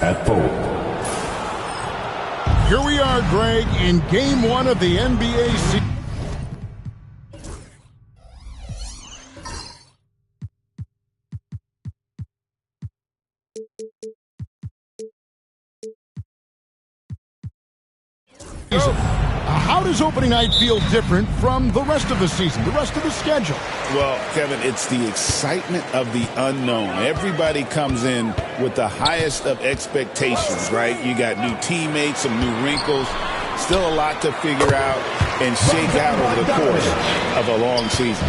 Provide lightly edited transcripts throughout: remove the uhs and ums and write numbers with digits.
at 4. Here we are, Greg, in Game 1 of the NBA season. How does opening night feel different from the rest of the season, the rest of the schedule? Well, Kevin, it's the excitement of the unknown. Everybody comes in with the highest of expectations, right? You got new teammates, some new wrinkles, still a lot to figure out and shake out over the course of a long season.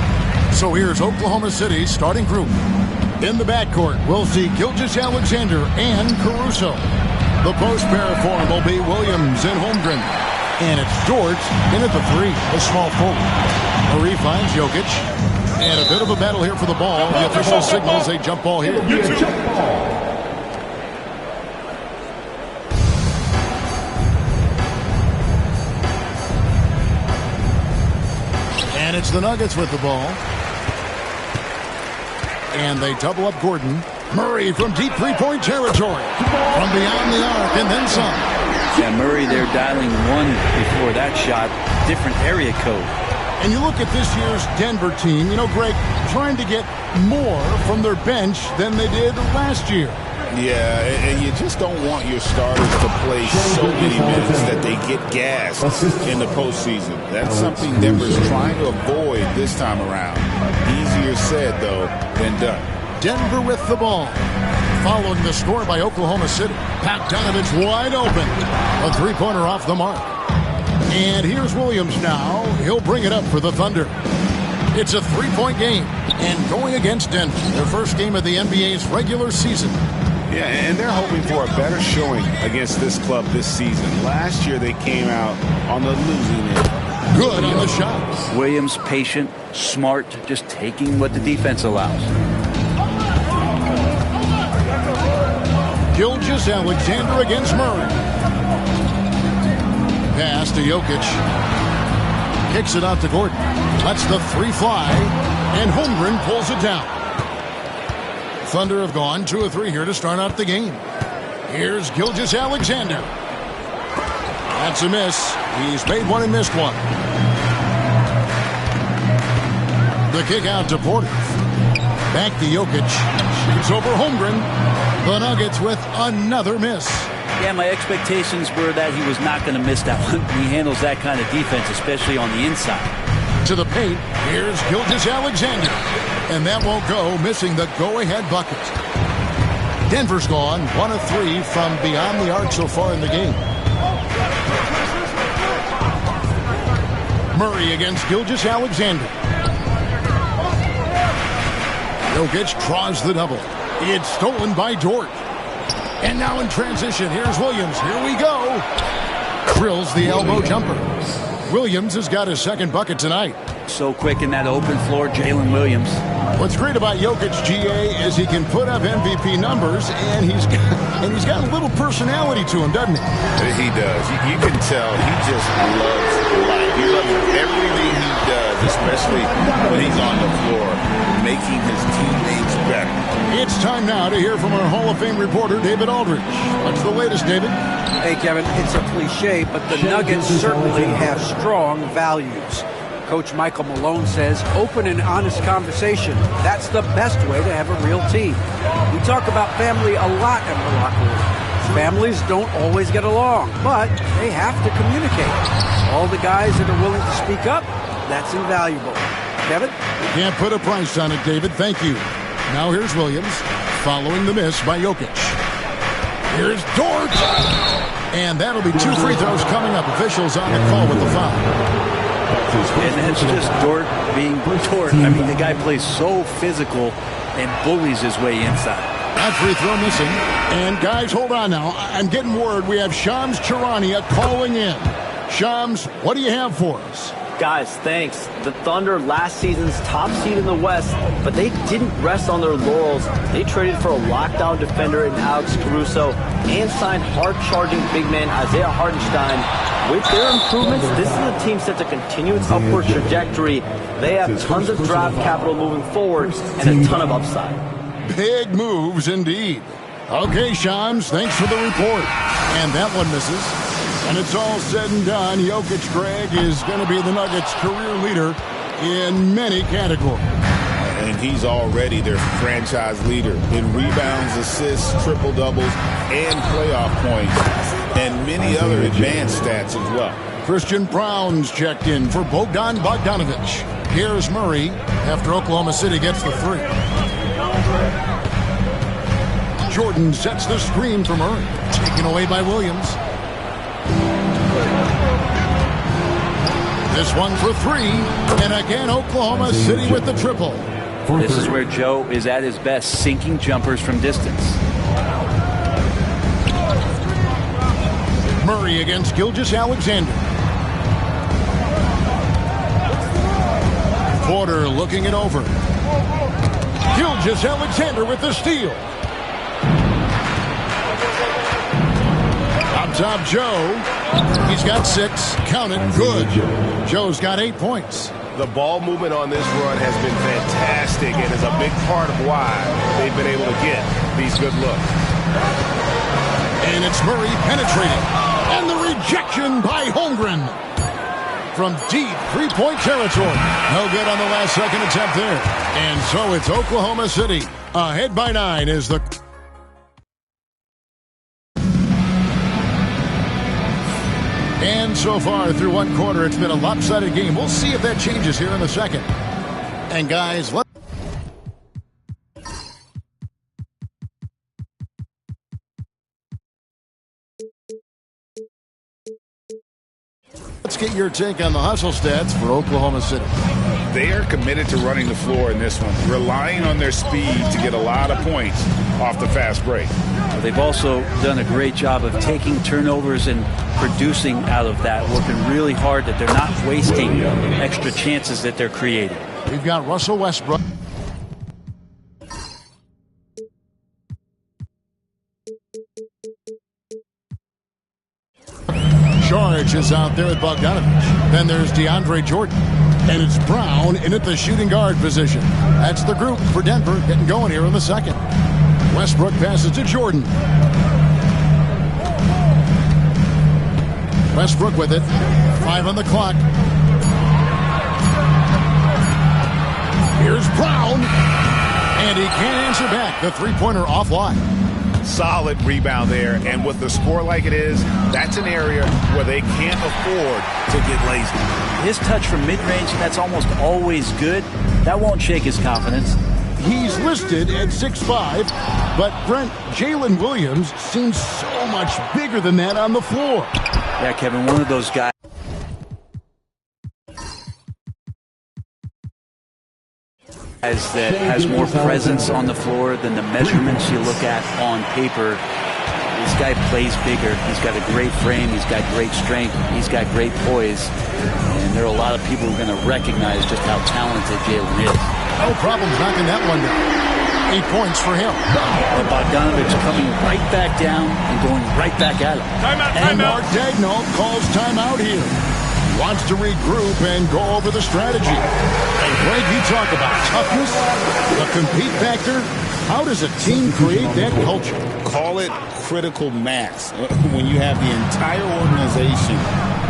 So here's Oklahoma City's starting group. In the backcourt, we'll see Gilgeous-Alexander and Caruso. The post pair for him will be Williams and Holmgren. And it's George in at the 3, a small forward. Murray finds Jokic. And a bit of a battle here for the ball. The official signals a jump ball here. And it's the Nuggets with the ball. And they double up Gordon. Murray from deep three-point territory. From beyond the arc and then some. Yeah, Murray there dialing one before that shot. Different area code. And you look at this year's Denver team, you know, Greg, trying to get more from their bench than they did last year. Yeah, and you just don't want your starters to play so many minutes that they get gassed in the postseason. That's something Denver's trying to avoid this time around. Easier said, though, than done. Denver with the ball. Following the score by Oklahoma City. Bogdanovich wide open. A three-pointer off the mark. And here's Williams now. He'll bring it up for the Thunder. It's a three-point game. And going against Denver, their first game of the NBA's regular season. Yeah, and they're hoping for a better showing against this club this season. Last year they came out on the losing end. Good on the shot. Williams patient, smart, just taking what the defense allows. Gilgeous-Alexander against Murray. Pass to Jokic. Kicks it out to Gordon. Lets the three fly. And Holmgren pulls it down. Thunder have gone 2 of 3 here to start out the game. Here's Gilgeous-Alexander. That's a miss. He's made one and missed one. The kick out to Porter. Back to Jokic. Shoots over Holmgren. The Nuggets with another miss. Yeah, my expectations were that he was not going to miss that one. He handles that kind of defense, especially on the inside. To the paint, here's Gilgeous-Alexander. And that won't go, missing the go-ahead bucket. Denver's gone 1 of 3 from beyond the arc so far in the game. Murray against Gilgeous-Alexander. Jokic draws the double. It's stolen by Dort. And now in transition, here's Williams. Here we go. Drills the elbow jumper. Williams has got his second bucket tonight. So quick in that open floor, Jalen Williams. What's great about Jokic, GA, is he can put up MVP numbers, and he's got a little personality to him, doesn't he? He does. You can tell he just loves life. He loves everything he does, especially when he's on the floor, making his teammates better. It's time now to hear from our Hall of Fame reporter, David Aldridge. What's the latest, David? Hey, Kevin, it's a cliche, but the Nuggets certainly have strong values. Coach Michael Malone says open and honest conversation. That's the best way to have a real team. We talk about family a lot in the locker room. Families don't always get along, but they have to communicate. All the guys that are willing to speak up, that's invaluable. Kevin? Can't put a price on it, David. Thank you. Now here's Williams, following the miss by Jokic. Here's Dort. And that'll be 2 free throws coming up. Officials on the call with the foul. And it's just Dort being Dort. I mean, the guy plays so physical and bullies his way inside. That free throw missing. And guys, hold on now. I'm getting word we have Shams Charania calling in. Shams, what do you have for us? Guys, thanks. The Thunder, last season's top seed in the West, but they didn't rest on their laurels. They traded for a lockdown defender in Alex Caruso and signed hard-charging big man Isaiah Hartenstein. With their improvements, this is a team set to continue its upward trajectory. They have tons of draft capital moving forward and a ton of upside. Big moves indeed. Okay, Shams, thanks for the report. And that one misses. And it's all said and done. Jokic, Greg, is going to be the Nuggets' career leader in many categories. And he's already their franchise leader in rebounds, assists, triple-doubles, and playoff points, and many other advanced stats as well. Christian Brown's checked in for Bogdan Bogdanovic. Here's Murray after Oklahoma City gets the three. Jordan sets the screen for Murray. Taken away by Williams. This one for three. And again, Oklahoma City with the triple. This is where Joe is at his best, sinking jumpers from distance. Murray against Gilgeous-Alexander. Porter looking it over. Gilgeous-Alexander with the steal. Up top, Joe. He's got 6. Count it. Good. Joe's got 8 points. The ball movement on this run has been fantastic and is a big part of why they've been able to get these good looks. And it's Murray penetrating. And the rejection by Holmgren. From deep three-point territory. No good on the last second attempt there. And so it's Oklahoma City. Ahead by 9 is the... And so far through one quarter, it's been a lopsided game. We'll see if that changes here in the second. And guys, let's get your take on the hustle stats for Oklahoma City. They are committed to running the floor in this one, relying on their speed to get a lot of points off the fast break. They've also done a great job of taking turnovers and producing out of that, working really hard that they're not wasting extra chances that they're creating. We've got Russell Westbrook. George is out there with Bogdanovic. Then there's DeAndre Jordan. And it's Brown in at the shooting guard position. That's the group for Denver getting going here in the second. Westbrook passes to Jordan. Westbrook with it. 5 on the clock. Here's Brown. And he can't answer back. The three-pointer offline. Solid rebound there, and with the score like it is, that's an area where they can't afford to get lazy. His touch from mid-range, that's almost always good. That won't shake his confidence. He's listed at 6'5", but Brent, Jalen Williams seems so much bigger than that on the floor. Yeah, Kevin, one of those guys that has more presence on the floor than the measurements you look at on paper. This guy plays bigger. He's got a great frame. He's got great strength. He's got great poise. And there are a lot of people who are going to recognize just how talented Jalen is. No problems knocking that one down. 8 points for him. And Bogdanovich coming right back down and going right back at him. And Mark Daigneault calls timeout here. Wants to regroup and go over the strategy. And Greg, you talk about toughness, the compete factor. How does a team create that culture? Call it critical mass. When you have the entire organization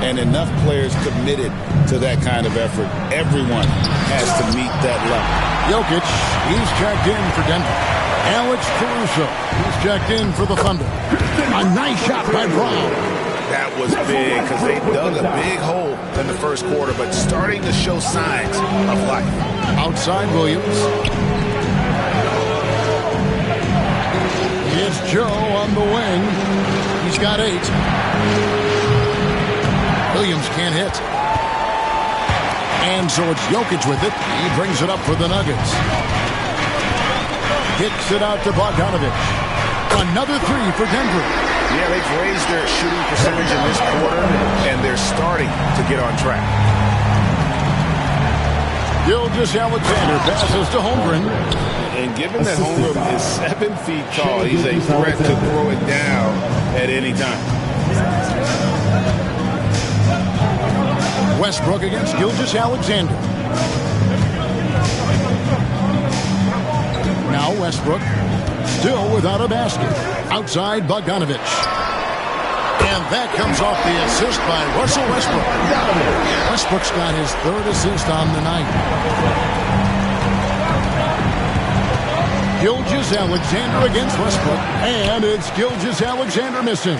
and enough players committed to that kind of effort, everyone has to meet that level. Jokic, he's checked in for Denver. Alex Caruso, he's checked in for the Thunder. A nice shot by Brown. That was big because they dug a big hole in the first quarter, but starting to show signs of life. Outside Williams. It's Joe on the wing. He's got 8. Williams can't hit. And so it's Jokic with it. He brings it up for the Nuggets. Kicks it out to Bogdanovic. Another 3 for Denver. Yeah, they've raised their shooting percentage in this quarter, and they're starting to get on track. Gilgeous-Alexander passes to Holmgren. And given that Holmgren is 7 feet tall, he's a threat to throw it down at any time. Westbrook against Gilgeous-Alexander. Now Westbrook. still without a basket. Outside Bogdanovich. And that comes off the assist by Russell Westbrook. Westbrook's got his third assist on the night. Gilgeous-Alexander against Westbrook. And it's Gilgeous-Alexander missing.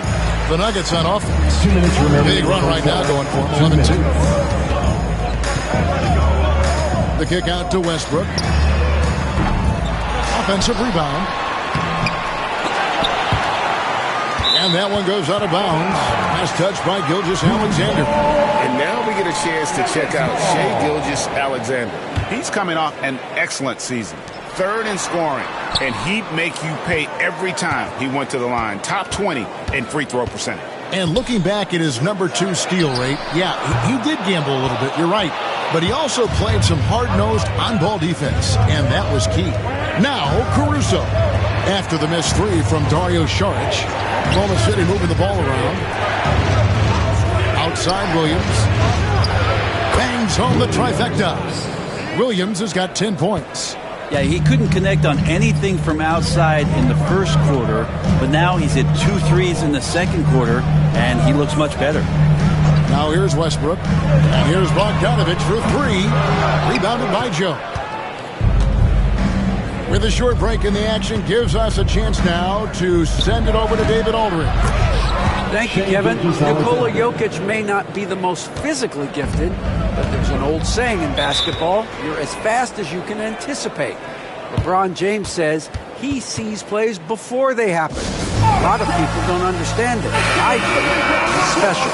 The Nuggets on offense. 2 minutes remaining. Big run right now going for 11-2. The kick out to Westbrook. Offensive rebound. And that one goes out of bounds. Last touch by Gilgeous-Alexander. And now we get a chance to check out Shai Gilgeous-Alexander. He's coming off an excellent season. Third in scoring, and he'd make you pay every time he went to the line. Top 20 in free throw percentage. And looking back at his #2 steal rate, yeah, he did gamble a little bit, you're right. But he also played some hard-nosed on-ball defense, and that was key. Now, Caruso. After the missed three from Dario Saric. Oklahoma City moving the ball around. Outside Williams. Bangs home the trifecta. Williams has got 10 points. Yeah, he couldn't connect on anything from outside in the first quarter, but now he's hit 2 threes in the second quarter, and he looks much better. Now here's Westbrook, and here's Bogdanovich for 3, rebounded by Joe. With a short break in the action, gives us a chance now to send it over to David Aldridge. Thank you, Kevin. Nikola Jokic may not be the most physically gifted, but there's an old saying in basketball, you're as fast as you can anticipate. LeBron James says he sees plays before they happen. A lot of people don't understand it. I do. It's special.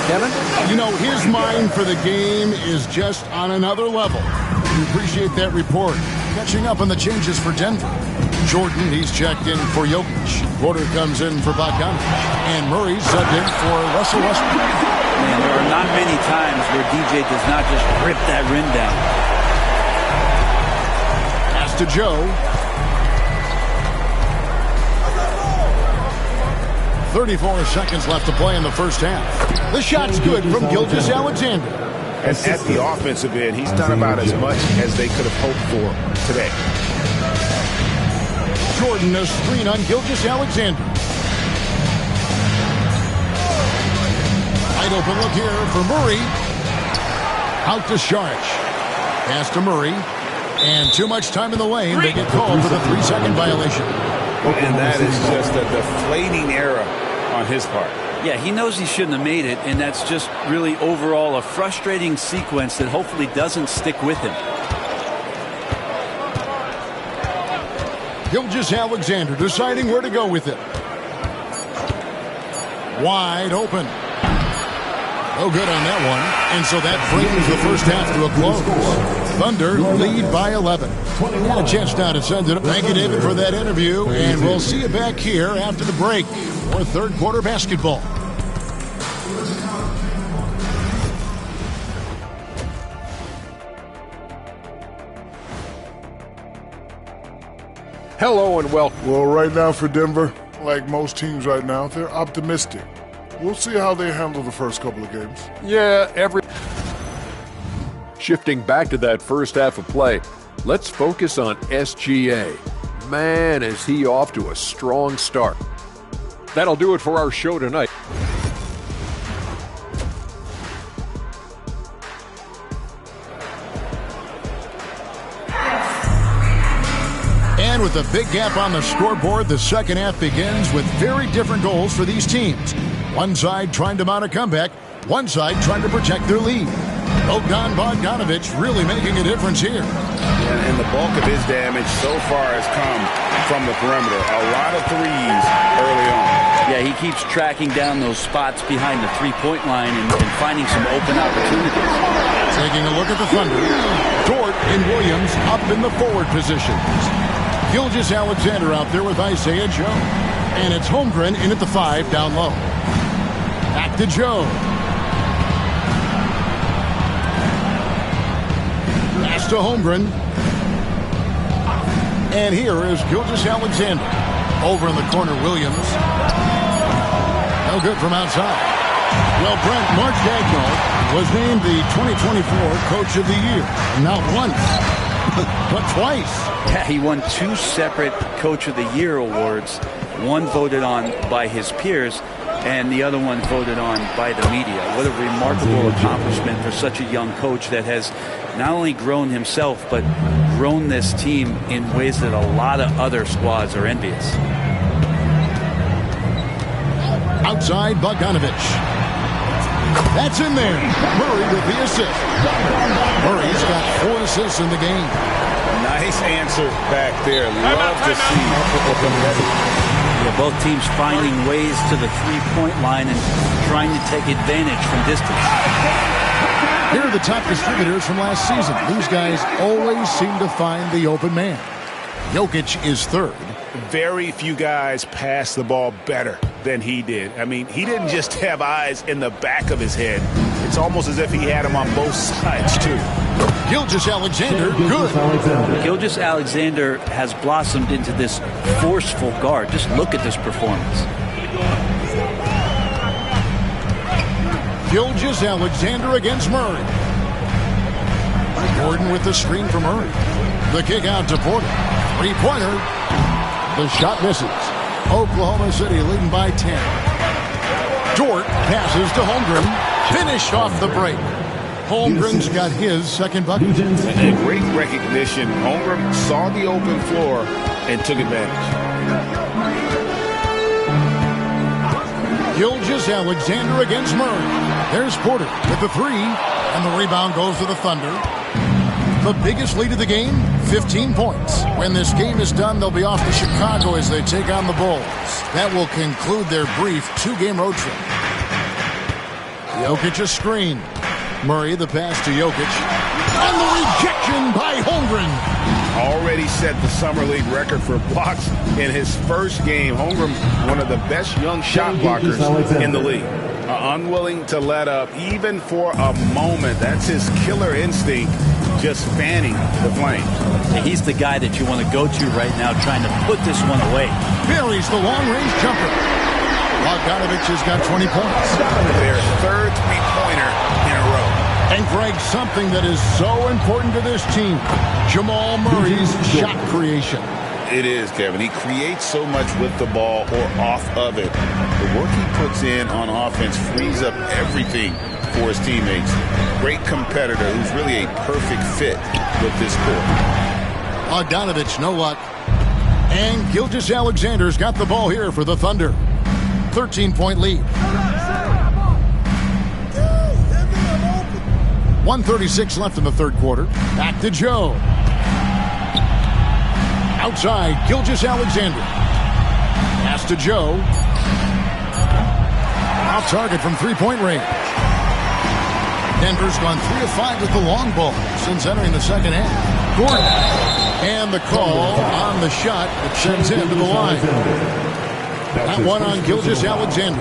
Kevin? You know, his mind for the game is just on another level. We appreciate that report. Catching up on the changes for Denver. Jordan, he's checked in for Jokic. Porter comes in for Bogdanovich. And Murray's subbed in for Russell Westbrook. Man, there are not many times where DJ does not just rip that rim down. Pass to Joe. 34 seconds left to play in the first half. The shot's good from Gilgeous-Alexander. And at the offensive end, he's done about as much as they could have hoped for today. Jordan, a screen on Gilgeous-Alexander. Wide open look here for Murray. Out to Saric. Pass to Murray. And too much time in the lane. They get called for the 3-second violation. And that is just a deflating error on his part. Yeah, he knows he shouldn't have made it, and that's just really overall a frustrating sequence that hopefully doesn't stick with him. Gilgeous-Alexander deciding where to go with it. Wide open. No good on that one. And so that brings the first half to a close. Thunder lead by 11. Got a chance now to send it up. Thank you, David, for that interview. And we'll see you back here after the break for third quarter basketball. Hello and welcome. Well, right now for Denver, like most teams right now, they're optimistic. We'll see how they handle the first couple of games. Yeah, Shifting back to that first half of play, let's focus on SGA. Man, is he off to a strong start. That'll do it for our show tonight. And with a big gap on the scoreboard, the second half begins with very different goals for these teams. One side trying to mount a comeback, one side trying to protect their lead. Bogdanovich really making a difference here. And the bulk of his damage so far has come from the perimeter. A lot of threes early on. Yeah, he keeps tracking down those spots behind the three-point line and finding some open opportunities. Taking a look at the Thunder. Dort and Williams up in the forward positions. Gilgeous-Alexander out there with Isaiah Joe. And it's Holmgren in at the 5 down low. Back to Joe. Pass to Holmgren. And here is Gilgeous-Alexander. Over in the corner, Williams. No good from outside. Well, Brent, Mark Daigneault was named the 2024 Coach of the Year. Not once, but twice. Yeah, he won 2 separate Coach of the Year awards. One voted on by his peers, and the other one voted on by the media. What a remarkable accomplishment for such a young coach that has not only grown himself, but grown this team in ways that a lot of other squads are envious. Outside Bogdanovich. That's in there. Murray with the assist. Murray's got 4 assists in the game. Nice answer back there. Love to see. Yeah, both teams finding ways to the three-point line and trying to take advantage from distance. Here are the top distributors from last season. These guys always seem to find the open man. Jokic is third. Very few guys pass the ball better than he did. I mean, he didn't just have eyes in the back of his head. It's almost as if he had them on both sides, too. Gilgeous-Alexander, good. Gilgeous-Alexander has blossomed into this forceful guard. Just look at this performance. Gilgeous-Alexander against Murray. Gordon with the screen for Murray. The kick out to Porter. Three-pointer. The shot misses. Oklahoma City leading by 10. Dort passes to Holmgren. Finished off the break. Holmgren's got his second bucket. A great recognition. Holmgren saw the open floor and took advantage. Gilgeous-Alexander against Murray. There's Porter with the 3, and the rebound goes to the Thunder. The biggest lead of the game, 15 points. When this game is done, they'll be off to Chicago as they take on the Bulls. That will conclude their brief 2-game road trip. Jokic a screen. Murray the pass to Jokic. And the rejection by Holmgren. Already set the Summer League record for blocks in his first game. Holmgren, one of the best young shot blockers in the league. Unwilling to let up even for a moment. That's his killer instinct, just fanning the flames. Yeah, he's the guy that you want to go to right now, trying to put this one away. Buries the long-range jumper. Bogdanovich has got 20 points. Their third three-pointer in a row. And Greg, something that is so important to this team, Jamal Murray's shot creation. It is, Kevin. He creates so much with the ball or off of it. The work he puts in on offense frees up everything for his teammates. Great competitor who's really a perfect fit with this court. Bogdanovich, no luck. And Gilgeous-Alexander's got the ball here for the Thunder. 13-point lead. 1:36 left in the third quarter. Back to Joe. Outside, Gilgeous-Alexander. Pass to Joe. Off target from three-point range. Denver's gone 3 of 5 with the long ball since entering the second half. Gordon. And the call on the shot that sends him to the line. That one on Gilgeous-Alexander.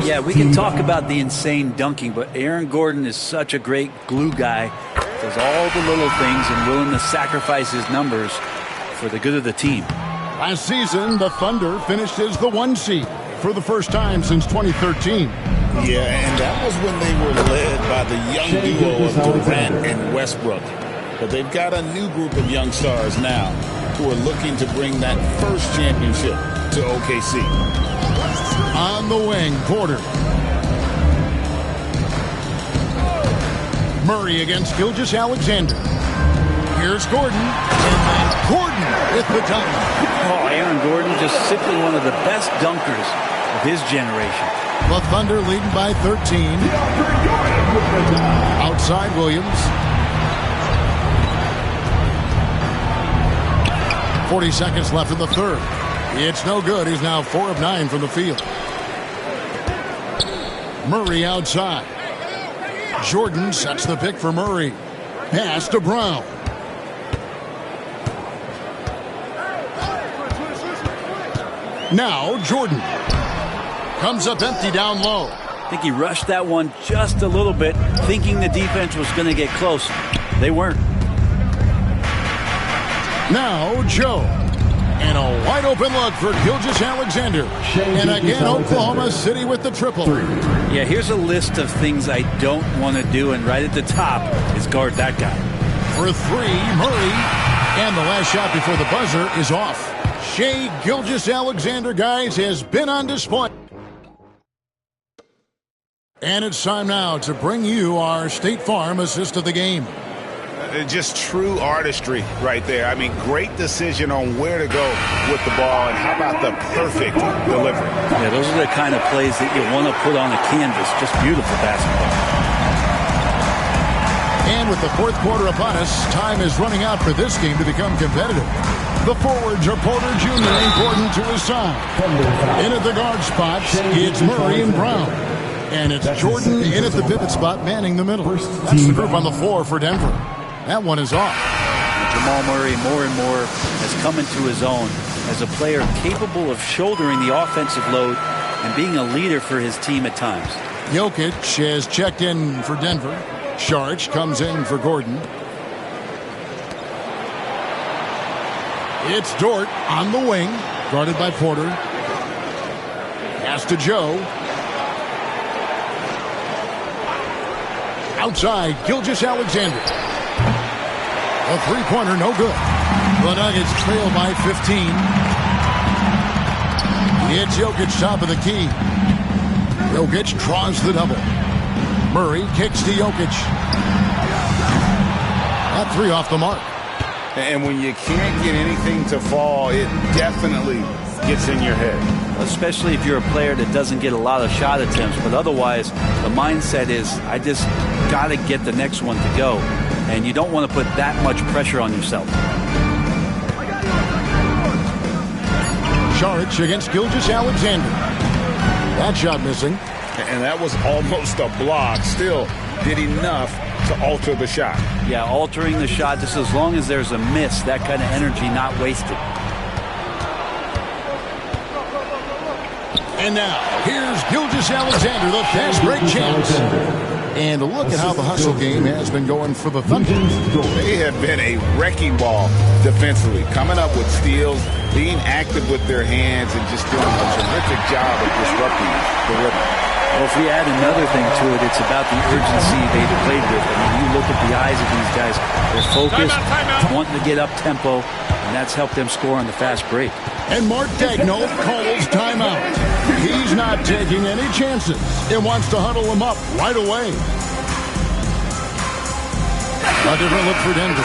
Yeah, we can talk about the insane dunking, but Aaron Gordon is such a great glue guy. Does all the little things and willing to sacrifice his numbers for the good of the team. Last season, the Thunder finished as the 1 seed for the first time since 2013. Yeah, and that was when they were led by the young duo of Durant and Westbrook. But they've got a new group of young stars now who are looking to bring that first championship to OKC. On the wing, Porter. Murray against Gilgeous-Alexander. Here's Gordon. And then Gordon with the dunk. Oh, Aaron Gordon, just simply one of the best dunkers of his generation. The Thunder leading by 13. Outside Williams. 40 seconds left in the third. It's no good. He's now 4 of 9 from the field. Murray outside. Jordan sets the pick for Murray. Pass to Brown. Now Jordan. Comes up empty down low. I think he rushed that one just a little bit, thinking the defense was going to get close. They weren't. Now Joe. And a wide open look for Gilgeous-Alexander. And again, Oklahoma City with the triple. Yeah, here's a list of things I don't want to do, and right at the top is guard that guy. For 3, Murray. And the last shot before the buzzer is off. Shai Gilgeous-Alexander, guys, has been on display. And it's time now to bring you our State Farm assist of the game. Just true artistry right there. I mean, great decision on where to go with the ball, and how about the perfect delivery? Yeah, those are the kind of plays that you want to put on a canvas. Just beautiful basketball. And with the fourth quarter upon us, time is running out for this game to become competitive. The forwards are Porter Jr. and Gordon to his side. In at the guard spots, it's Murray and Brown. And it's Jordan in at the pivot spot, manning the middle. That's the group on the floor for Denver. That one is off. Jamal Murray more and more has come into his own as a player capable of shouldering the offensive load and being a leader for his team at times. Jokic has checked in for Denver. Saric comes in for Gordon. It's Dort on the wing, guarded by Porter. Pass to Joe. Outside, Gilgeous-Alexander. A three-pointer, no good. The Nuggets trail by 15. It's Jokic top of the key. Jokic draws the double. Murray kicks to Jokic. That three off the mark. And when you can't get anything to fall, it definitely gets in your head. Especially if you're a player that doesn't get a lot of shot attempts. But otherwise, the mindset is, I just got to get the next one to go. And you don't want to put that much pressure on yourself. Saric against Gilgeous-Alexander. That shot missing. And that was almost a block. Still did enough to alter the shot. Yeah, altering the shot, just as long as there's a miss, that kind of energy not wasted. And now, here's Gilgeous-Alexander, the fast break chance. And look at how the hustle game has been going for the Thunder. They have been a wrecking ball defensively, coming up with steals, being active with their hands, and just doing a terrific job of disrupting the rhythm. Well, if we add another thing to it, it's about the urgency they've played with. I mean, you look at the eyes of these guys. They're focused, wanting to get up tempo, and that's helped them score on the fast break. And Mark Daigneault calls timeout. He's not taking any chances and wants to huddle them up right away. A different look for Denver.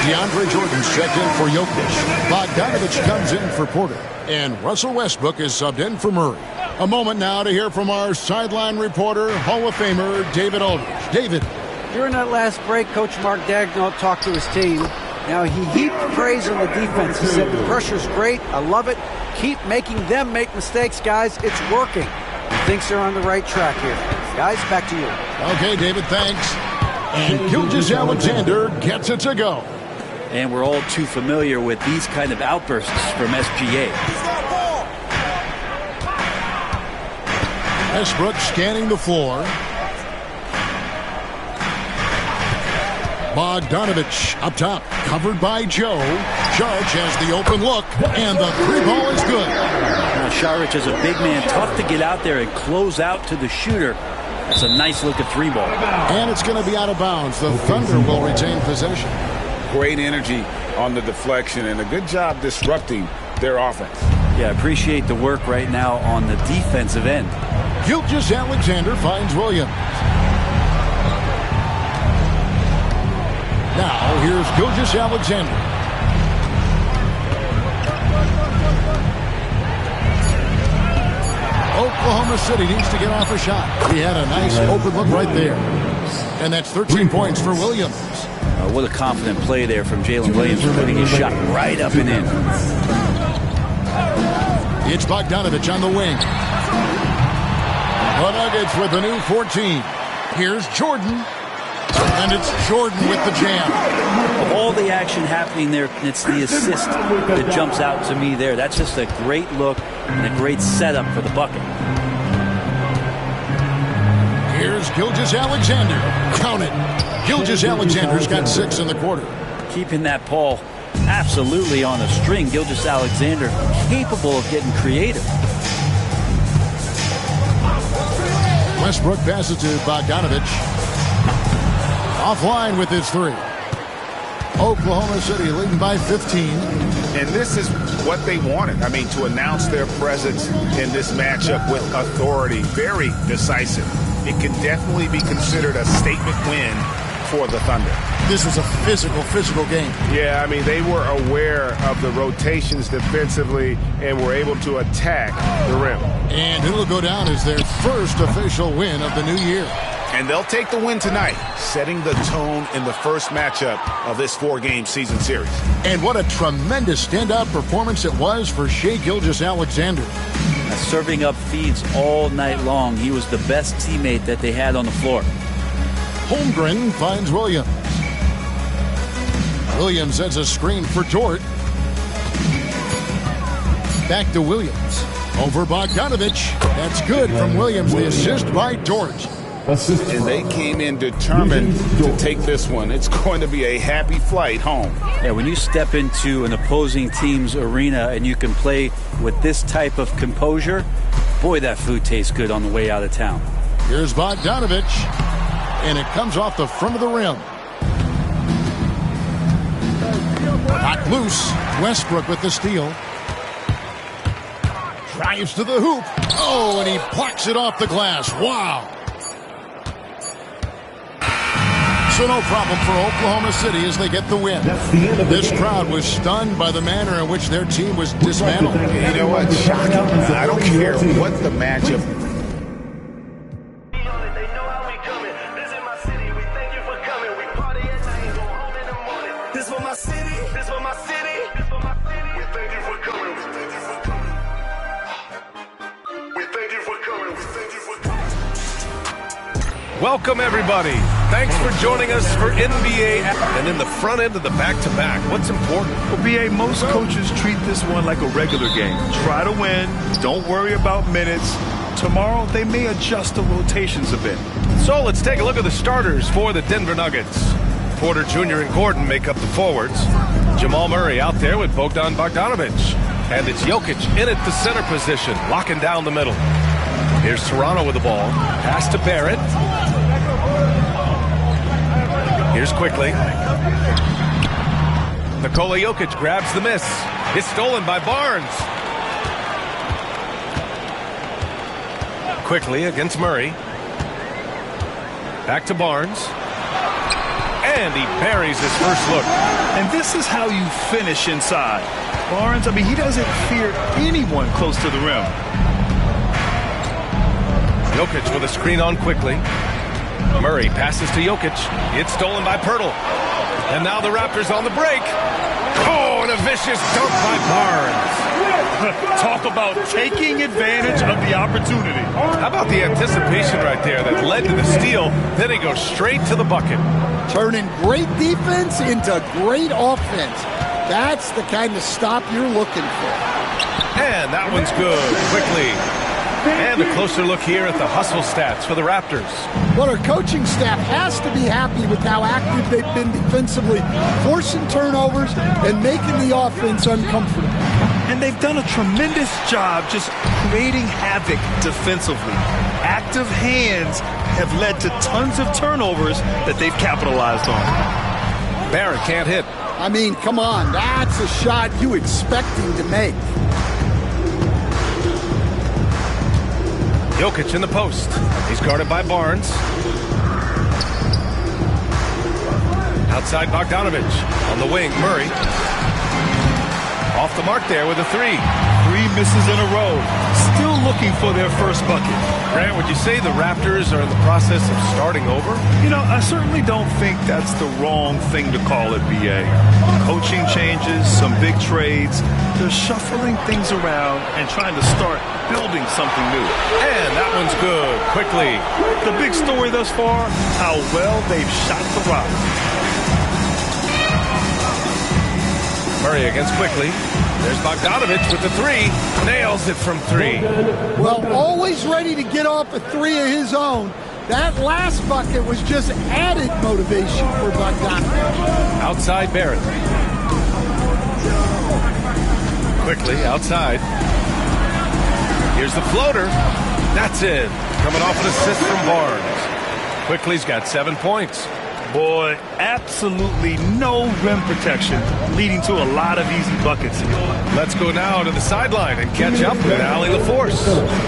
DeAndre Jordan's checked in for Jokic. Bogdanovich comes in for Porter. And Russell Westbrook is subbed in for Murray. A moment now to hear from our sideline reporter, Hall of Famer David Aldridge. David. During that last break, Coach Mark Daigneault talked to his team. Now, he heaped praise on the defense. He said, the pressure's great. I love it. Keep making them make mistakes, guys. It's working. He thinks they're on the right track here. Guys, back to you. Okay, David, thanks. And Gilgeous-Alexander gets it to go. And we're all too familiar with these kind of outbursts from SGA. Westbrook scanning the floor. Bogdanovich up top, covered by Joe. Saric has the open look, and the three ball is good. Now, Saric is a big man, tough to get out there and close out to the shooter. That's a nice look at three ball. And it's going to be out of bounds. The Thunder will retain possession. Great energy on the deflection, and a good job disrupting their offense. Yeah, appreciate the work right now on the defensive end. Gilgeous-Alexander finds Williams. Now, here's Gilgeous-Alexander. Oklahoma City needs to get off a shot. He had a nice open look right there. And that's 13 points for Williams. What a confident play there from Jalen Williams, putting his shot right up and in. It's Bogdanovich on the wing. The Nuggets with the new 14. Here's Jordan. And it's Jordan with the jam. Of all the action happening there, it's the assist that jumps out to me there. That's just a great look and a great setup for the bucket. Here's Gilgeous-Alexander. Count it. Gilgeous-Alexander's got 6 in the quarter. Keeping that ball absolutely on a string. Gilgeous-Alexander capable of getting creative. Westbrook passes to Bogdanovich. Offline with his three. Oklahoma City leading by 15. And this is what they wanted. I mean, to announce their presence in this matchup with authority, very decisive. It can definitely be considered a statement win for the Thunder. This was a physical game. Yeah, I mean, they were aware of the rotations defensively and were able to attack the rim. And it'll go down as their first official win of the new year. And they'll take the win tonight, setting the tone in the first matchup of this 4-game season series. And what a tremendous standout performance it was for Shai Gilgeous-Alexander. Serving up feeds all night long. He was the best teammate that they had on the floor. Holmgren finds Williams. Williams sends a screen for Dort. Back to Williams. Over Bogdanovich. That's good from Williams. The assist by Dort. And they came in determined to take this one. It's going to be a happy flight home. Yeah, when you step into an opposing team's arena and you can play with this type of composure, boy, that food tastes good on the way out of town. Here's Bogdanovich, and it comes off the front of the rim. Knocked loose. Westbrook with the steal. Drives to the hoop. Oh, and he plucks it off the glass. Wow. So no problem for Oklahoma City as they get the win. This crowd was stunned by the manner in which their team was dismantled. You know what? Shocking. I don't care what the matchup. Welcome, everybody. Thanks for joining us for NBA. And in the front end of the back-to-back, what's important? Well, BA, most coaches treat this one like a regular game. Try to win. Don't worry about minutes. Tomorrow, they may adjust the rotations a bit. So let's take a look at the starters for the Denver Nuggets. Porter Jr. and Gordon make up the forwards. Jamal Murray out there with Bogdan Bogdanovich. And it's Jokic in at the center position, locking down the middle. Here's Toronto with the ball. Pass to Barrett. Here's Quickly. Nikola Jokic grabs the miss. It's stolen by Barnes. Quickly against Murray. Back to Barnes. And he buries his first look. And this is how you finish inside. Barnes, I mean, he doesn't fear anyone close to the rim. Jokic with a screen on Quickly. Murray passes to Jokic. It's stolen by Pirtle. And now the Raptors on the break. Oh, and a vicious dunk by Barnes. Talk about taking advantage of the opportunity. How about the anticipation right there that led to the steal? Then he goes straight to the bucket. Turning great defense into great offense. That's the kind of stop you're looking for. And that one's good. Quickly. And a closer look here at the hustle stats for the Raptors. Well, our coaching staff has to be happy with how active they've been defensively, forcing turnovers and making the offense uncomfortable. And they've done a tremendous job just creating havoc defensively. Active hands have led to tons of turnovers that they've capitalized on. Barrett can't hit. I mean, come on, that's a shot you expect him to make. Jokic in the post. He's guarded by Barnes. Outside Bogdanovich. On the wing, Murray. Off the mark there with a three. 3 misses in a row. Still looking for their first bucket. Grant, would you say the Raptors are in the process of starting over? You know, I certainly don't think that's the wrong thing to call it, BA. Coaching changes, some big trades. They're shuffling things around and trying to start building something new. And that one's good. Quickly. The big story thus far, how well they've shot the rock. Murray against Quickly. There's Bogdanovich with the three. Nails it from 3. Well, always ready to get off a 3 of his own. That last bucket was just added motivation for Bogdanovich. Outside Barrett. Quickly outside. Here's the floater. That's it. Coming off an assist from Barnes. Quickly's got 7 points. Boy, absolutely no rim protection, leading to a lot of easy buckets here. Let's go now to the sideline and catch up with Allie LaForce.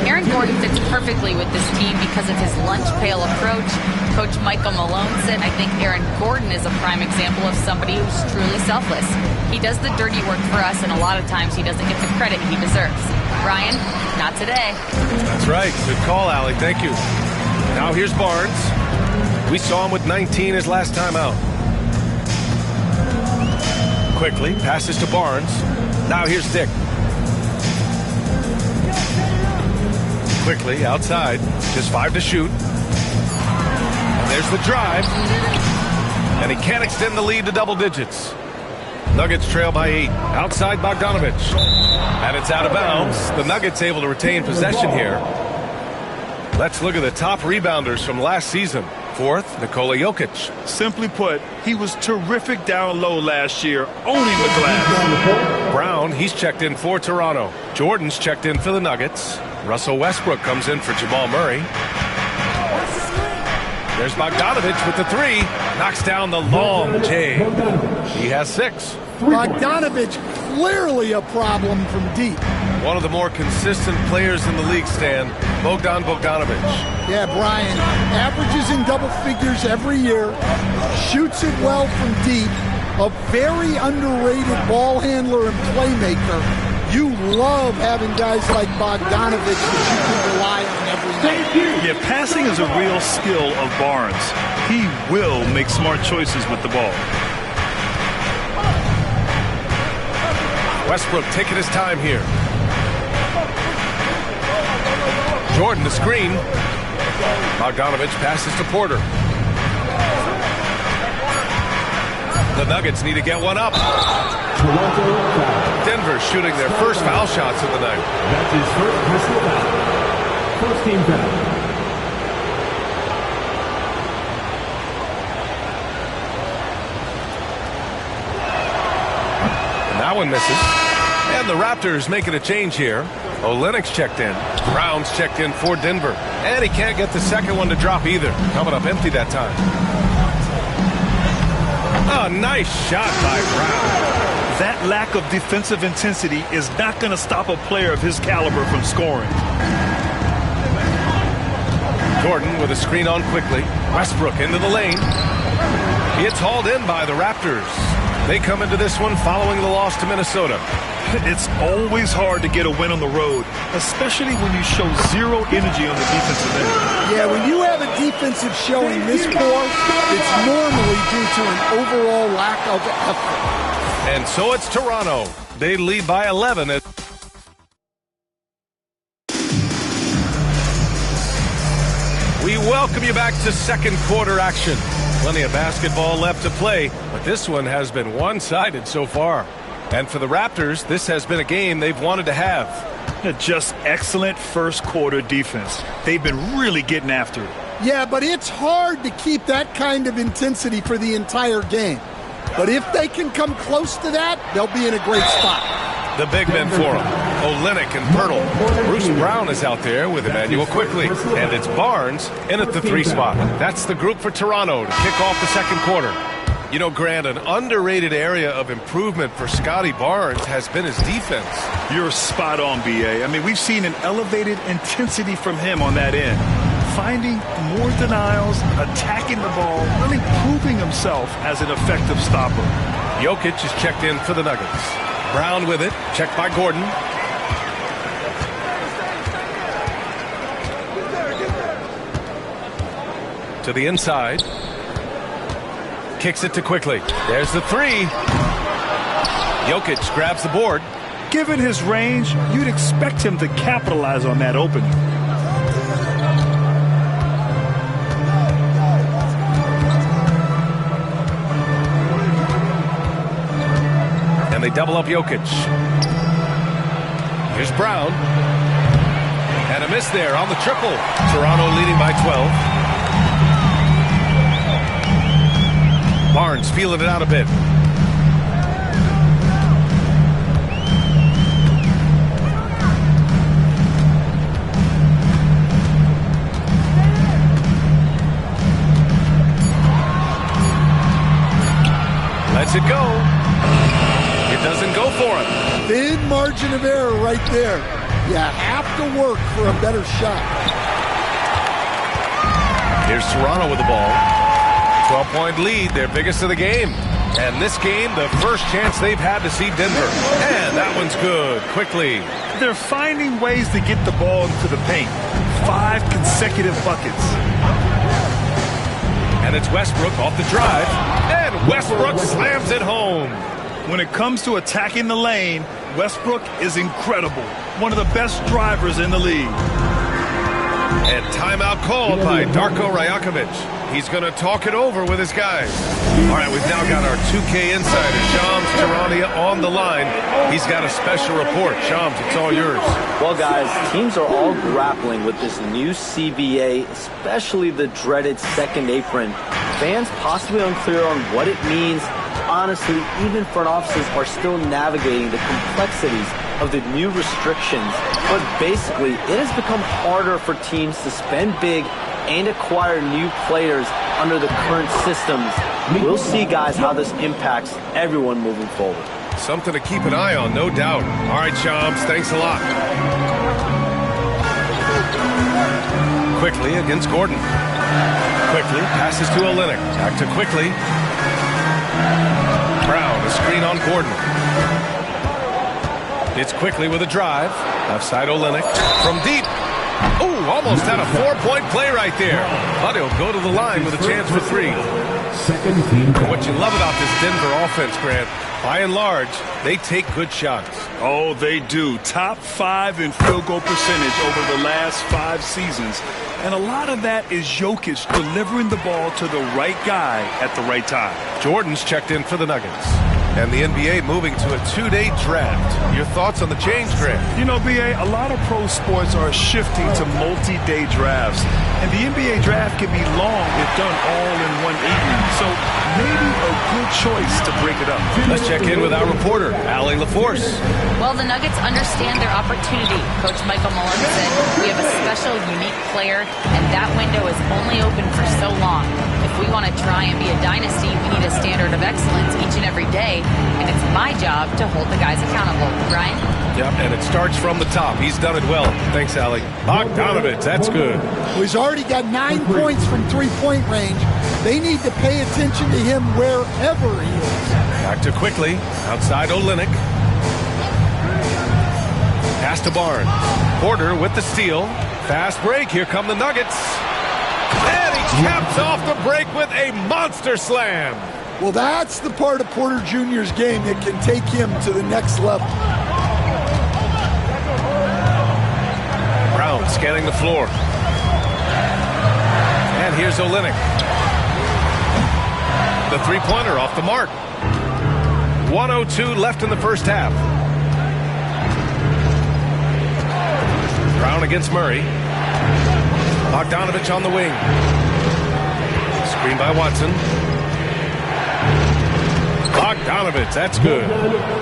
Aaron Gordon fits perfectly with this team because of his lunch pail approach. Coach Michael Malone said, I think Aaron Gordon is a prime example of somebody who's truly selfless. He does the dirty work for us, and a lot of times he doesn't get the credit he deserves. Ryan, not today. That's right. Good call, Allie. Thank you. Now here's Barnes. We saw him with 19 his last time out. Quickly, passes to Barnes. Now here's Dick. Quickly, outside. Just 5 to shoot. And there's the drive. And he can't extend the lead to double digits. Nuggets trail by 8. Outside Bogdanovich. And it's out of bounds. The Nuggets able to retain possession here. Let's look at the top rebounders from last season. Fourth, Nikola Jokic. Simply put, he was terrific down low last year, owning the glass. Brown, he's checked in for Toronto. Jordan's checked in for the Nuggets. Russell Westbrook comes in for Jamal Murray. There's Bogdanovich with the 3. Knocks down the long J. He has 6. Bogdanovich, clearly a problem from deep. One of the more consistent players in the league, Stan, Bogdanovich. Yeah, Brian, averages in double figures every year, shoots it well from deep, a very underrated ball handler and playmaker. You love having guys like Bogdanovich that you can rely on every night. Yeah, passing is a real skill of Barnes. He will make smart choices with the ball. Westbrook taking his time here. Jordan the screen. Bogdanovich passes to Porter. The Nuggets need to get one up. Denver shooting their first foul shots of the night. That's his first personal foul. First team foul. And that one misses. And the Raptors making a change here. Olynyk's checked in. Brown's checked in for Denver. And he can't get the second one to drop either. Coming up empty that time. Oh, nice shot by Brown. That lack of defensive intensity is not going to stop a player of his caliber from scoring. Gordon with a screen on quickly. Westbrook into the lane. It's hauled in by the Raptors. They come into this one following the loss to Minnesota. It's always hard to get a win on the road, especially when you show zero energy on the defensive end. Yeah, when you have a defensive showing this poor, it's normally due to an overall lack of effort. And so it's Toronto. They lead by 11. We welcome you back to second quarter action. Plenty of basketball left to play, but this one has been one-sided so far. And for the Raptors, this has been a game they've wanted to have. Just excellent first quarter defense. They've been really getting after it. Yeah, but it's hard to keep that kind of intensity for the entire game. But if they can come close to that, they'll be in a great spot. The big men for them, Olynyk and Pirtle. Bruce Brown is out there with Emmanuel quickly. And it's Barnes in at the 3 spot. That's the group for Toronto to kick off the second quarter. You know, Grant, an underrated area of improvement for Scotty Barnes has been his defense. You're spot on, B.A. I mean, we've seen an elevated intensity from him on that end. Finding more denials, attacking the ball, really proving himself as an effective stopper. Jokic is checked in for the Nuggets. Brown with it, checked by Gordon. To the inside. Kicks it to quickly. There's the 3. Jokic grabs the board. Given his range, you'd expect him to capitalize on that opening. And they double up Jokic. Here's Brown. And a miss there on the triple. Toronto leading by 12. Barnes feeling it out a bit. Lets it go. It doesn't go for him. Thin margin of error right there. You have to work for a better shot. Here's Toronto with the ball. 12-point lead, their biggest of the game. And this game, the first chance they've had to see Denver. And that one's good, quickly. They're finding ways to get the ball into the paint. 5 consecutive buckets. And it's Westbrook off the drive. And Westbrook slams it home. When it comes to attacking the lane, Westbrook is incredible. One of the best drivers in the league. And timeout called by Darko Rajakovic. He's going to talk it over with his guys. All right, we've now got our 2K insider, Shams Charania, on the line. He's got a special report. Shams, it's all yours. Well, guys, teams are all grappling with this new CBA, especially the dreaded second apron. Fans possibly unclear on what it means. Honestly, even front offices are still navigating the complexities of the new restrictions. But basically, it has become harder for teams to spend big and acquire new players under the current systems. We'll see, guys, how this impacts everyone moving forward. Something to keep an eye on, no doubt. All right, Shams, thanks a lot. Quickly against Gordon. Quickly passes to Olynyk. Back to Quickly. Brown, a screen on Gordon. It's Quickly with a drive. Outside Olynyk. From deep. Oh, almost had a 4-point play right there. But he'll go to the line with a chance for 3. What you love about this Denver offense, Grant, by and large, they take good shots. Oh, they do. Top 5 in field goal percentage over the last 5 seasons. And a lot of that is Jokic delivering the ball to the right guy at the right time. Jordan's checked in for the Nuggets. And the NBA moving to a 2-day draft. Your thoughts on the change, Grant? You know, B.A., a lot of pro sports are shifting to multi-day drafts. And the NBA draft can be long if done all in one evening. So maybe a good choice to break it up. Let's check in with our reporter, Allie LaForce. Well, the Nuggets understand their opportunity. Coach Michael Malone said, we have a special, unique player, and that window is only open for so long. If we want to try and be a dynasty, we need a standard of excellence each and every day, and it's my job to hold the guys accountable. Ryan? Yep, and it starts from the top. He's done it well. Thanks, Allie. Bogdanovich, that's good. He's already got 9 points from three-point range. They need to pay attention to him wherever he is. Back to Quickly. Outside Olynyk. Pass to Barnes. Porter with the steal. Fast break. Here come the Nuggets. And he caps off the break with a monster slam. Well, that's the part of Porter Jr.'s game that can take him to the next level. Brown scanning the floor. And here's Olynyk. The three-pointer off the mark. 1:02 left in the first half. Brown against Murray. Bogdanovich on the wing. Screen by Watson. Bogdanovich, that's good.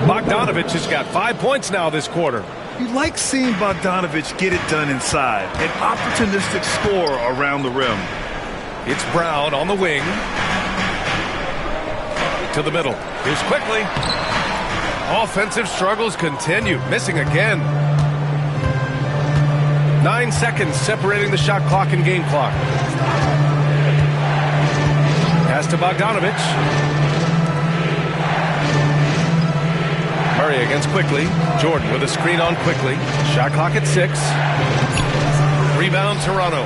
Bogdanovich has got 5 points now this quarter. You like seeing Bogdanovich get it done inside. An opportunistic score around the rim. It's Brown on the wing. To the middle. Here's Quickly. Offensive struggles continue. Missing again. 9 seconds separating the shot clock and game clock. Pass to Bogdanovich. Murray against Quickly. Jordan with a screen on Quickly. Shot clock at 6. Rebound Toronto.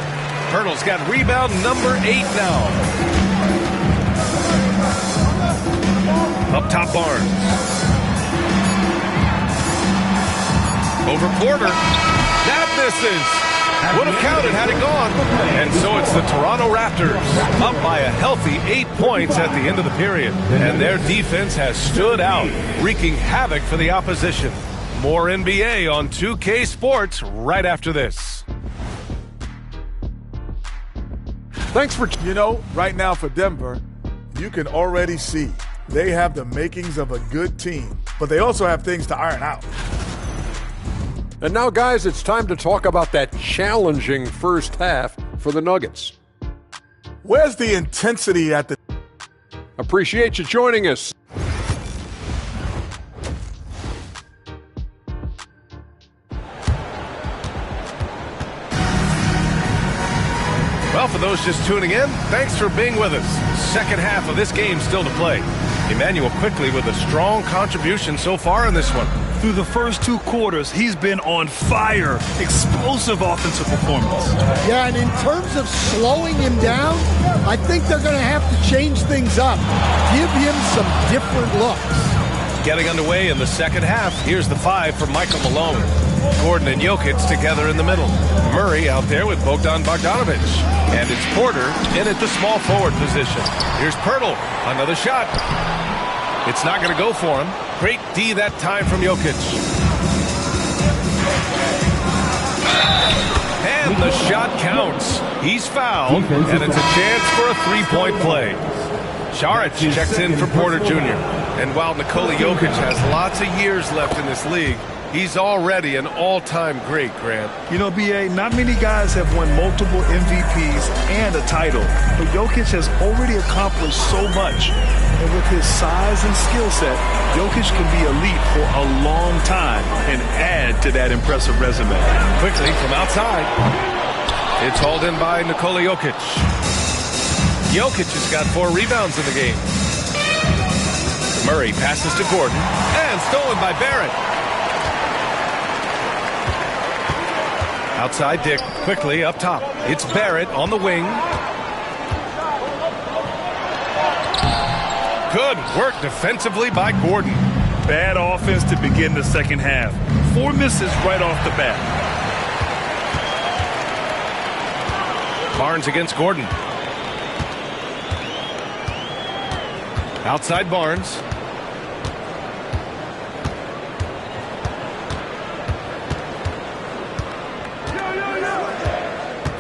Hurdle's got rebound number 8 now. Up top Barnes. Over Porter. That misses. Would have counted had it gone. And so it's the Toronto Raptors up by a healthy 8 points at the end of the period. And their defense has stood out, wreaking havoc for the opposition. More NBA on 2K Sports right after this. Thanks for... You know, right now for Denver, you can already see they have the makings of a good team, but they also have things to iron out. And now, guys, it's time to talk about that challenging first half for the Nuggets. Where's the intensity at the... Appreciate you joining us. Well, for those just tuning in, thanks for being with us. Second half of this game still to play. Emmanuel quickly with a strong contribution so far in this one. Through the first 2 quarters, he's been on fire. Explosive offensive performance. Yeah, and in terms of slowing him down, I think they're going to have to change things up. Give him some different looks. Getting underway in the second half. Here's the 5 for Michael Malone. Gordon and Jokic together in the middle. Murray out there with Bogdan Bogdanovic. And it's Porter in at the small forward position. Here's Pirtle. Another shot. It's not going to go for him. Great D that time from Jokic. And the shot counts. He's fouled, and it's a chance for a three-point play. Saric checks in for Porter Jr. And while Nikola Jokic has lots of years left in this league, he's already an all-time great, Grant. You know, B.A., not many guys have won multiple MVPs and a title, but Jokic has already accomplished so much. And with his size and skill set, Jokic can be elite for a long time and add to that impressive resume. Quickly from outside. It's hauled in by Nikola Jokic. Jokic has got 4 rebounds in the game. Murray passes to Gordon, and stolen by Barrett. Outside Dick, quickly up top. It's Barrett on the wing. Good work defensively by Gordon. Bad offense to begin the second half. 4 misses right off the bat. Barnes against Gordon. Outside Barnes.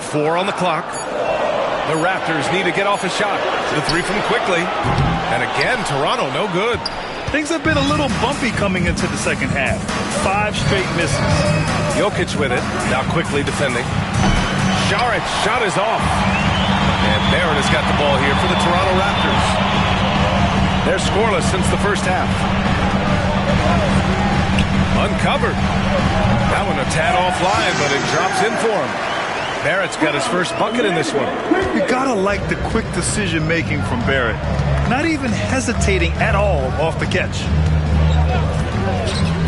Four on the clock. The Raptors need to get off a shot. The 3 from quickly. And again, Toronto no good. Things have been a little bumpy coming into the second half. 5 straight misses. Jokic with it. Now quickly defending. Saric shot is off. And Barrett has got the ball here for the Toronto Raptors. They're scoreless since the first half. Uncovered. That one a tad offline, but it drops in for him. Barrett's got his first bucket in this one. You gotta like the quick decision making from Barrett. Not even hesitating at all off the catch.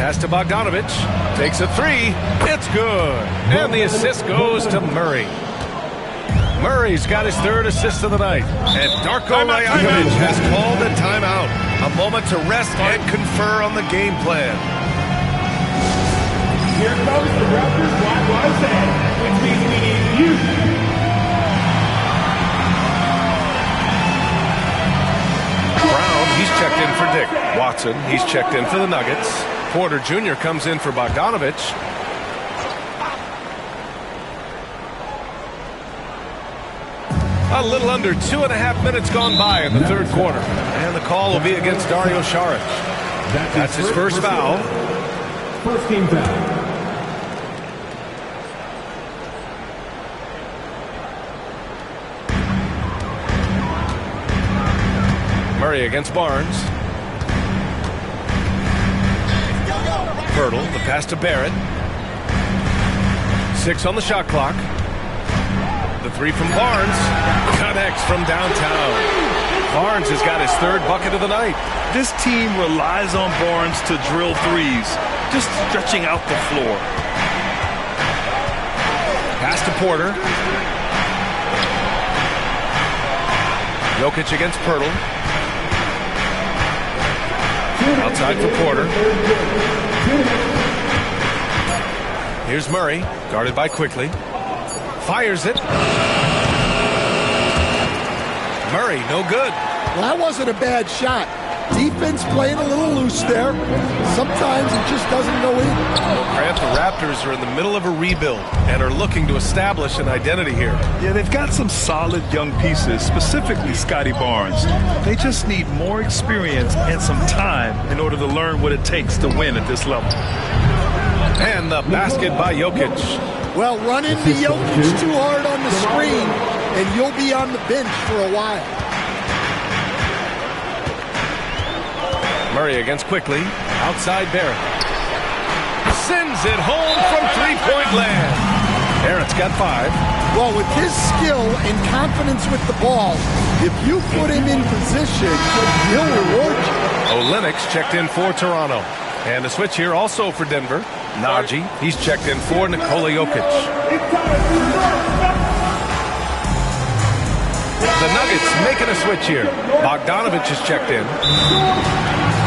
Pass to Bogdanovic. Takes a 3. It's good. And the assist goes to Murray. Murray's got his 3rd assist of the night. And Darko Rajakovic has called a timeout. A moment to rest and confer on the game plan. Here comes the Raptors Black Band, which means we need you. Brown, he's checked in for Dick. Watson, he's checked in for the Nuggets. Porter Jr. comes in for Bogdanovic. A little under 2.5 minutes gone by in the third quarter. And the call will be against Dario Saric. That's his first foul. First team foul. Murray against Barnes. Pirtle, the pass to Barrett. 6 on the shot clock. The 3 from Barnes. Connects from downtown. Barnes has got his 3rd bucket of the night. This team relies on Barnes to drill 3s, just stretching out the floor. Pass to Porter. Jokic against Pirtle. Outside for Porter. Here's Murray, guarded by Quickly. Fires it. Murray, no good. Well, that wasn't a bad shot. Defense playing a little loose there. Sometimes it just doesn't go in. Well, Grant, the Raptors are in the middle of a rebuild and are looking to establish an identity here. Yeah, they've got some solid young pieces, specifically Scotty Barnes. They just need more experience and some time in order to learn what it takes to win at this level. And the basket by Jokic. Well, run into Jokic too hard on the screen, and you'll be on the bench for a while. Murray against Quickly. Outside Barrett. Sends it home from 3-point land. Aaron Barrett's got 5. Well, with his skill and confidence with the ball, if you put him in position, he'll reward you. Olenek's checked in for Toronto. And a switch here also for Denver. Najee, he's checked in for Nikola Jokic. The Nuggets making a switch here. Bogdanovich is checked in.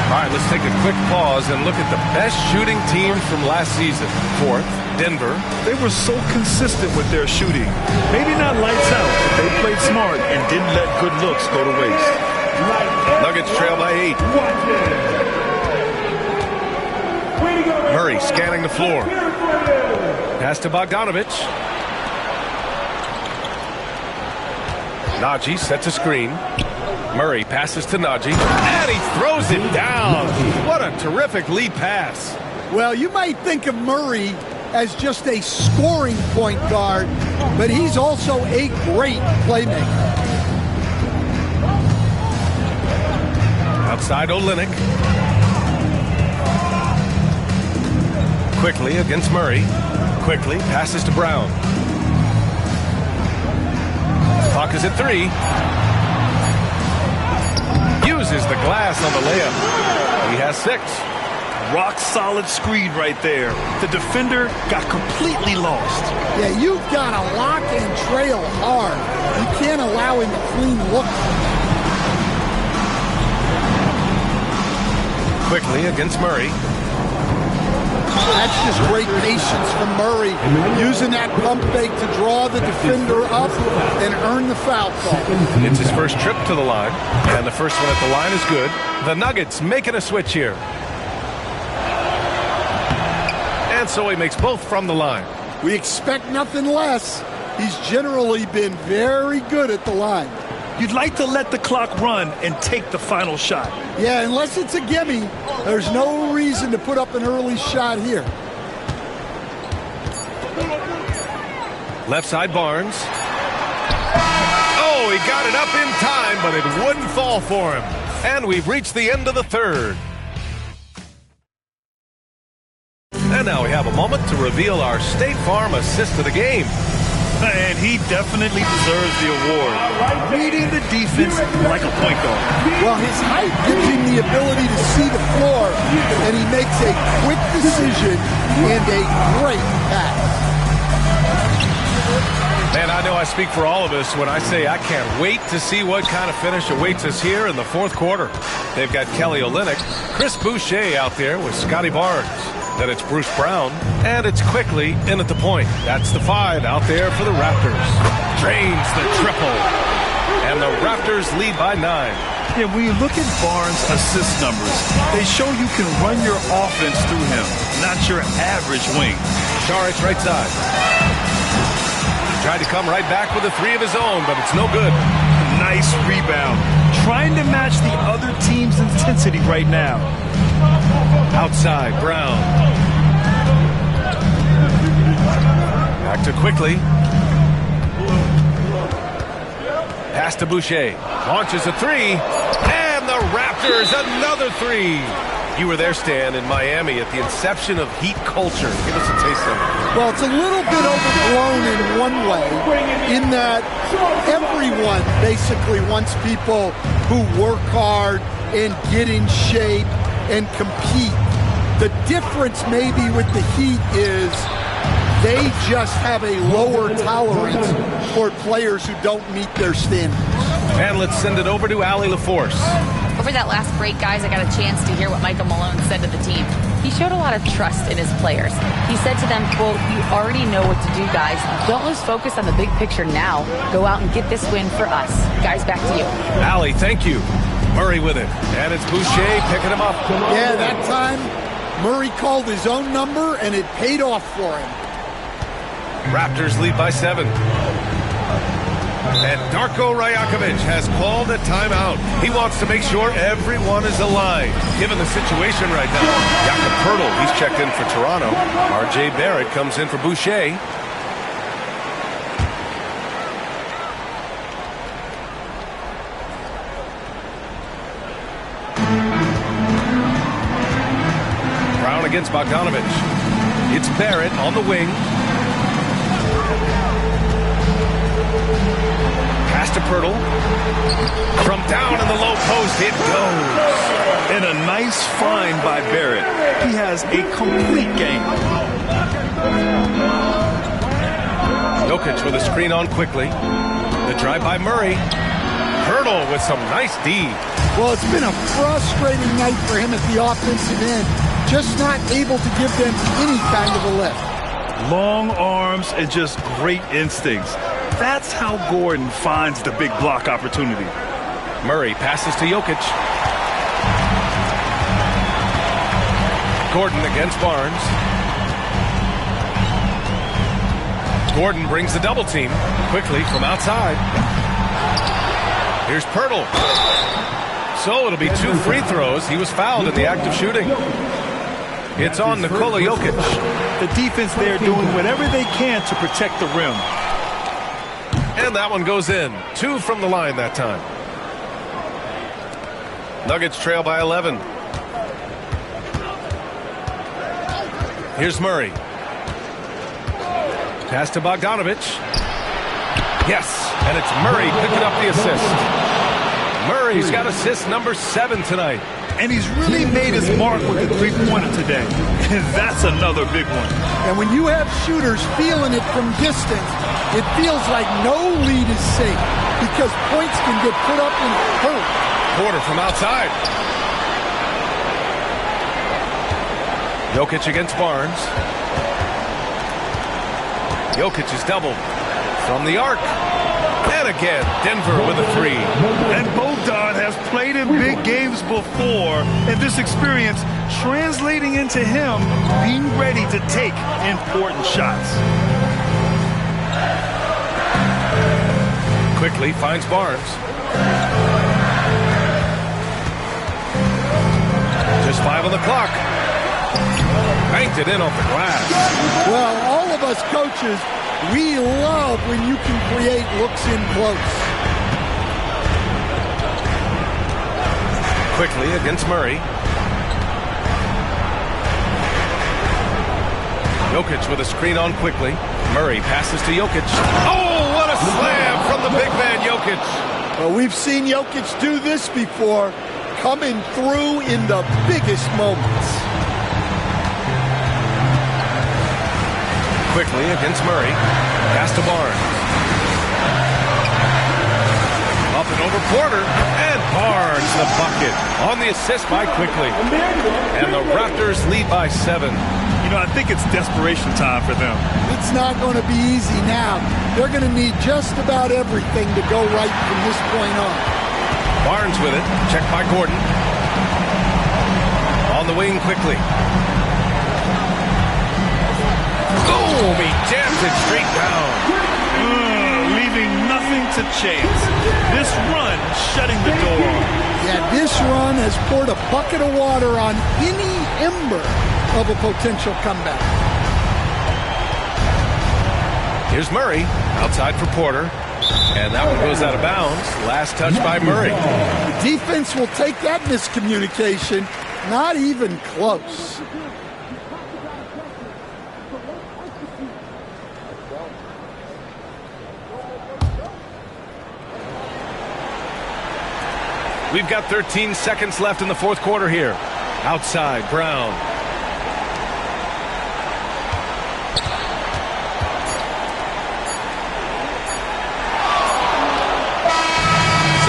All right, let's take a quick pause and look at the best shooting team from last season. 4th, Denver. They were so consistent with their shooting. Maybe not lights out, but they played smart and didn't let good looks go to waste. Nuggets trail by 8. Murray scanning the floor. Pass to Bogdanovich. Najee sets a screen. Murray passes to Najee, and he throws it down. What a terrific lead pass. Well, you might think of Murray as just a scoring point guard, but he's also a great playmaker. Outside Olynyk. Quickly against Murray. Quickly passes to Brown. Clock is at 3. Uses the glass on the layup. He has 6. Rock solid screen right there. The defender got completely lost. Yeah, you've got to lock and trail hard. You can't allow him a clean look. Quickly against Murray. That's just great patience from Murray, using that pump fake to draw the defender up and earn the foul call. It's his first trip to the line, and the first one at the line is good. The Nuggets making a switch here. And so he makes both from the line. We expect nothing less. He's generally been very good at the line. You'd like to let the clock run and take the final shot. Yeah, unless it's a gimme, there's no reason to put up an early shot here. Left side Barnes. Oh, he got it up in time, but it wouldn't fall for him. And we've reached the end of the 3rd. And now we have a moment to reveal our State Farm assist of the game. And he definitely deserves the award. Reading the defense like a point guard. Well, his height gives him the ability to see the floor, and he makes a quick decision and a great pass. Man, I know I speak for all of us when I say I can't wait to see what kind of finish awaits us here in the 4th quarter. They've got Kelly Olynyk, Chris Boucher out there with Scotty Barnes. Then it's Bruce Brown, and it's quickly in at the point. That's the 5 out there for the Raptors. Drains the triple, and the Raptors lead by 9. Yeah, when you look at Barnes' assist numbers, they show you can run your offense through him, not your average wing. Saric right side. Tried to come right back with a 3 of his own, but it's no good. Nice rebound. Trying to match the other team's intensity right now. Outside, Brown. Back to Quickly. Pass to Boucher. Launches a 3. And the Raptors, another 3. You were there, Stan, in Miami at the inception of Heat culture. Give us a taste of it. Well, it's a little bit overblown in one way, in that everyone basically wants people who work hard and get in shape and compete. The difference maybe with the Heat is they just have a lower tolerance for players who don't meet their standards. And let's send it over to Allie LaForce. Over that last break, guys, I got a chance to hear what Michael Malone said to the team. He showed a lot of trust in his players. He said to them, quote, "You already know what to do, guys. Don't lose focus on the big picture now. Go out and get this win for us." Guys, back to you. Allie, thank you. Murray with it. And it's Boucher picking him up. Yeah, that time Murray called his own number, and it paid off for him. Raptors lead by 7. And Darko Rajakovic has called a timeout. He wants to make sure everyone is aligned, given the situation right now. Jakob Poeltl, he's checked in for Toronto. R.J. Barrett comes in for Boucher. Brown against Bogdanovich. It's Barrett on the wing. Pirtle. From down in the low post, it goes. And a nice find by Barrett. He has a complete game. Jokic with a screen on quickly. The drive by Murray. Pirtle with some nice D. Well, it's been a frustrating night for him at the offensive end. Just not able to give them any kind of a lift. Long arms and just great instincts. That's how Gordon finds the big block opportunity. Murray passes to Jokic. Gordon against Barnes. Gordon brings the double team quickly from outside. Here's Pirtle. So it'll be 2 free throws. He was fouled in the act of shooting. It's on Nikola Jokic. The defense there doing whatever they can to protect the rim. And that one goes in. 2 from the line that time. Nuggets trail by 11. Here's Murray. Pass to Bogdanovich. Yes, and it's Murray picking up the assist. Murray's got assist number 7 tonight. And he's really made his mark with the three-pointer today. And that's another big one. And when you have shooters feeling it from distance, it feels like no lead is safe because points can get put up in a hurry. Porter from outside. Jokic against Barnes. Jokic is doubled from the arc. And again, Denver with a 3. And Bogdan has played in big games before, and this experience translating into him being ready to take important shots. Quickly finds Barnes. Just 5 on the clock. Banked it in off the glass. Well, all of us coaches, we love when you can create looks in close. Quickly against Murray. Jokic with a screen on quickly. Murray passes to Jokic. Oh, what a slam from the big man Jokic. Well, we've seen Jokic do this before, coming through in the biggest moments. Quickly against Murray. Pass to Barnes. Up and over Porter. And Barnes the bucket. On the assist by Quickly. And the Raptors lead by 7. You know, I think it's desperation time for them. It's not going to be easy now. They're going to need just about everything to go right from this point on. Barnes with it. Checked by Gordon. On the wing Quickly. Oh, he jams it straight down. Leaving nothing to chance. This run shutting the door. Yeah, this run has poured a bucket of water on any ember of a potential comeback. Here's Murray outside for Porter. And that one goes out of bounds. Last touch by Murray. The defense will take that miscommunication. Not even close. We've got 13 seconds left in the fourth quarter here. Outside, Brown.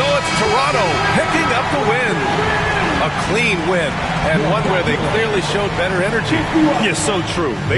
So it's Toronto picking up the win. A clean win, and one where they clearly showed better energy. Yes, so true.